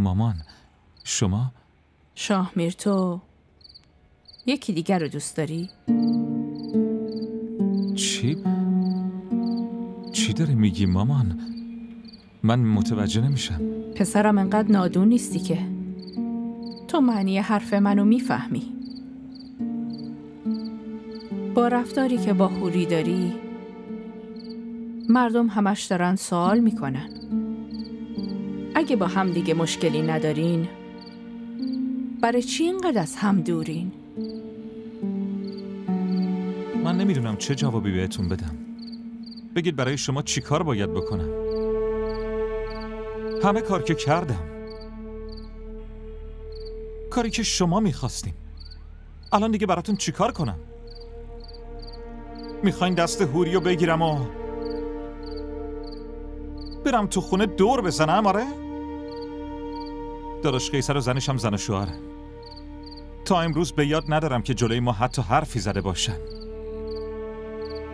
مامان شما؟ شاهمیر تو یکی دیگر رو دوست داری؟ چی داری میگی مامان؟ من متوجه نمیشم. پسرم انقدر نادون نیستی که تو معنی حرف منو میفهمی. با رفتاری که با حوری داری مردم همش دارن سوال میکنن. اگه با هم دیگه مشکلی ندارین برای چی اینقدر از هم دورین؟ من نمیدونم چه جوابی بهتون بدم. بگید برای شما چی کار باید بکنم؟ همه کار که کردم، کاری که شما میخواستیم. الان دیگه براتون چی کار کنم؟ میخواین دست حوری رو بگیرم و برم تو خونه دور بزنم؟ آره؟ داداش قیصر و زنش هم زن و شوهره. تا امروز به یاد ندارم که جلوی ما حتی حرفی زده باشن.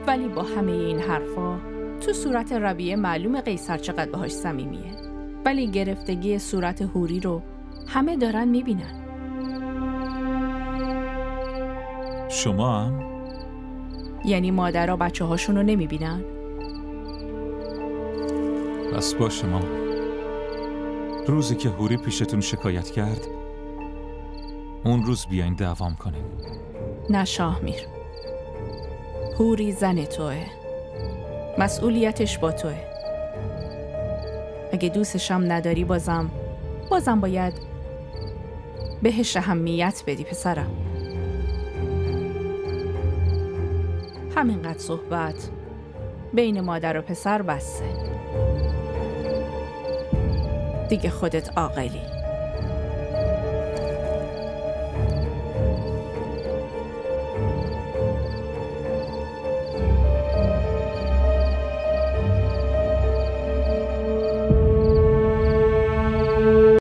ولی با همه این حرفا تو صورت ربیه معلوم قیصر چقدر باهاش صمیمیه. ولی گرفتگی صورت حوری رو همه دارن میبینن. شما هم؟ یعنی مادرها بچه هاشون رو نمیبینن؟ بس باشه مامان. روزی که حوری پیشتون شکایت کرد اون روز بیاین دعوام کنین. نه شاهمیر، حوری زن توه، مسئولیتش با توه. اگه دوستشم نداری بازم باید بهش اهمیت بدی پسرم. همینقدر صحبت بین مادر و پسر بسه. دیگه خودت عاقلی.